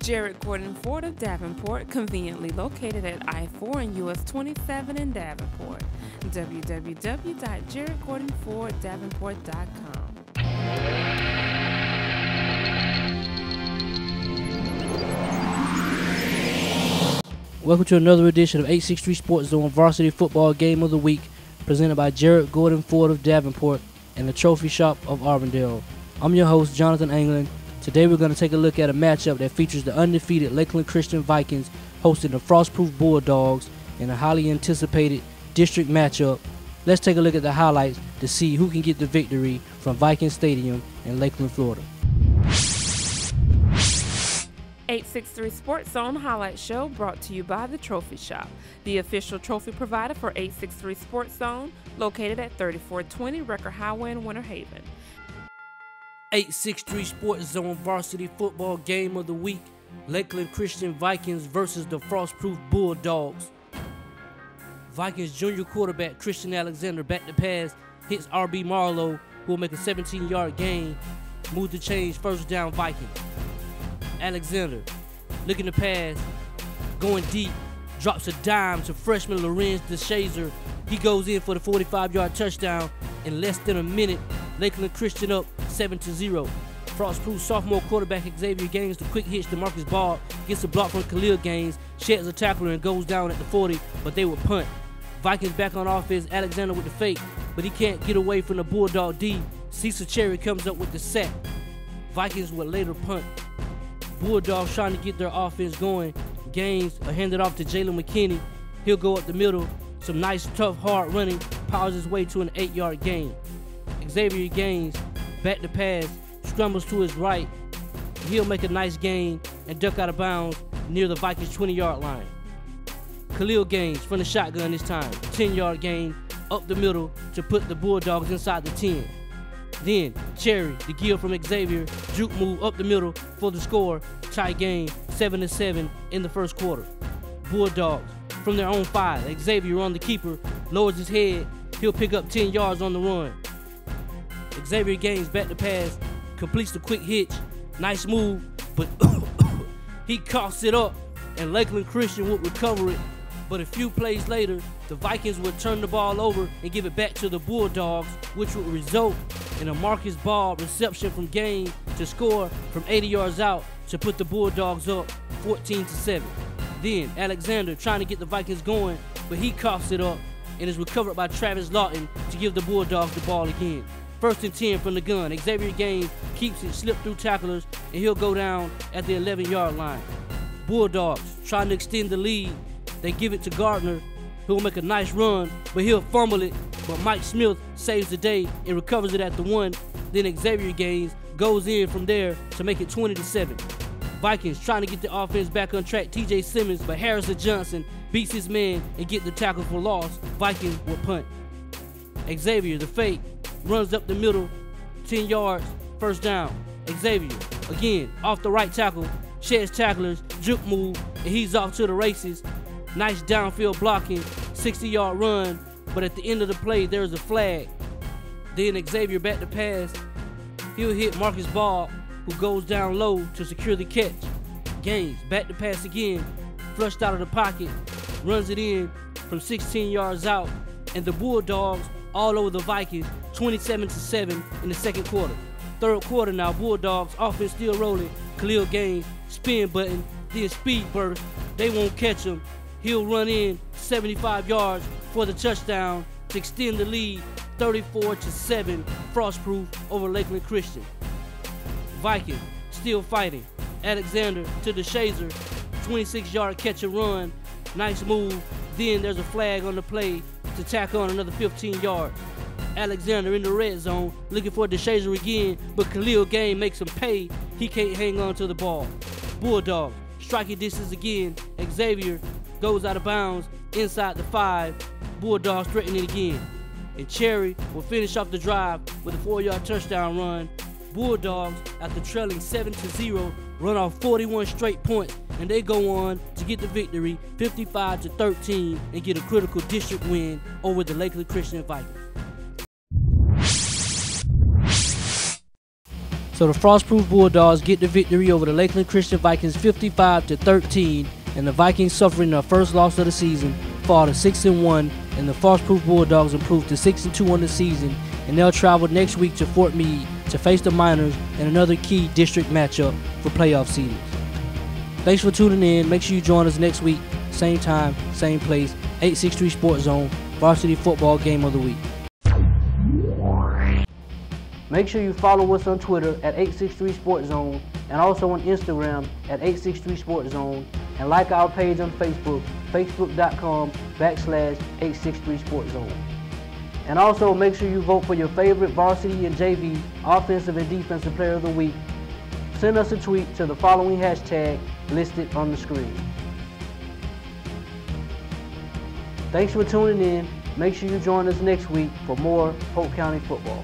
Jared Gordon Ford of Davenport, conveniently located at I-4 and US 27 in Davenport. www.jaredgordonforddavenport.com. Welcome to another edition of 863 Sports Zone Varsity Football Game of the Week, presented by Jared Gordon Ford of Davenport and the Trophy Shop of Auburndale. I'm your host, Jonathan England. Today we're going to take a look at a matchup that features the undefeated Lakeland Christian Vikings hosting the Frostproof Bulldogs in a highly anticipated district matchup. Let's take a look at the highlights to see who can get the victory from Vikings Stadium in Lakeland, Florida. 863 Sports Zone Highlight Show brought to you by the Trophy Shop, the official trophy provider for 863 Sports Zone, located at 3420 Record Highway in Winter Haven. 863 Sports Zone Varsity Football Game of the Week, Lakeland Christian Vikings versus the Frostproof Bulldogs. Vikings junior quarterback Christian Alexander back to pass, hits R.B. Marlowe, who will make a 17-yard gain, move the change, first down Vikings. Alexander, looking to pass, going deep, drops a dime to freshman Lorenz DeShazer. He goes in for the 45-yard touchdown in less than a minute. Lakeland Christian up 7-0. Frostproof sophomore quarterback Xavier Gaines the quick hitch to Marcus Ball, gets a block from Khalil Gaines, sheds a tackler and goes down at the 40, but they will punt. Vikings back on offense, Alexander with the fake, but he can't get away from the Bulldog D. Cecil Cherry comes up with the sack. Vikings would later punt. Bulldogs trying to get their offense going. Gaines are handed off to Jalen McKinney. He'll go up the middle. Some nice, tough, hard running. Powers his way to an 8-yard gain. Xavier Gaines, back to pass, scrambles to his right. He'll make a nice gain and duck out of bounds near the Vikings 20-yard line. Khalil Gaines from the shotgun this time. 10-yard gain up the middle to put the Bulldogs inside the 10. Then Cherry, the gill from Xavier, juke move up the middle for the score. Tie game 7-7 in the first quarter. Bulldogs from their own 5. Xavier on the keeper, lowers his head. He'll pick up 10 yards on the run. Xavier Gaines back to pass, completes the quick hitch. Nice move, but he coughs it up, and Lakeland Christian would recover it. But a few plays later, the Vikings would turn the ball over and give it back to the Bulldogs, which would result in a Marcus Ball reception from Gaines to score from 80 yards out to put the Bulldogs up 14-7. Then Alexander trying to get the Vikings going, but he coughs it up and is recovered by Travis Lawton to give the Bulldogs the ball again. 1st and 10 from the gun. Xavier Gaines keeps it, slip through tacklers, and he'll go down at the 11-yard line. Bulldogs trying to extend the lead. They give it to Gardner, who'll make a nice run, but he'll fumble it. But Mike Smith saves the day and recovers it at the 1. Then Xavier Gaines goes in from there to make it 20-7. Vikings trying to get the offense back on track. TJ Simmons, but Harrison Johnson beats his man and get the tackle for loss. Vikings will punt. Xavier, the fake, runs up the middle, 10 yards, first down. Xavier, again, off the right tackle, sheds tacklers, juke move, and he's off to the races. Nice downfield blocking, 60-yard run, but at the end of the play, there's a flag. Then Xavier back to pass. He'll hit Marcus Ball, who goes down low to secure the catch. Gaines back to pass again, flushed out of the pocket, runs it in from 16 yards out, and the Bulldogs all over the Vikings, 27-7 in the second quarter. Third quarter now, Bulldogs offense still rolling. Khalil Gaines, spin button, then speed burst. They won't catch him. He'll run in 75 yards for the touchdown to extend the lead 34-7, Frostproof over Lakeland Christian. Vikings still fighting. Alexander to DeShazer, 26-yard catch and run. Nice move. Then there's a flag on the play to tack on another 15 yards. Alexander in the red zone, looking for DeShazer again, but Khalil Gaines makes him pay. He can't hang on to the ball. Bulldogs striking distance again. Xavier goes out of bounds inside the 5. Bulldogs threatening again. And Cherry will finish off the drive with a 4-yard touchdown run. Bulldogs, after trailing 7-0, run off 41 straight points, and they go on to get the victory 55-13 and get a critical district win over the Lakeland Christian Vikings. So the Frostproof Bulldogs get the victory over the Lakeland Christian Vikings 55-13, and the Vikings, suffering their first loss of the season, fall to 6-1, and the Frostproof Bulldogs improved to 6-2 on the season, and they'll travel next week to Fort Meade to face the Miners in another key district matchup for playoff seedings. Thanks for tuning in. Make sure you join us next week, same time, same place, 863 Sports Zone, Varsity Football Game of the Week. Make sure you follow us on Twitter at 863 Sports Zone, and also on Instagram at 863 Sports Zone, and like our page on Facebook, facebook.com/863 Sports Zone. And also make sure you vote for your favorite varsity and JV offensive and defensive player of the week. Send us a tweet to the following hashtag listed on the screen. Thanks for tuning in. Make sure you join us next week for more Polk County football.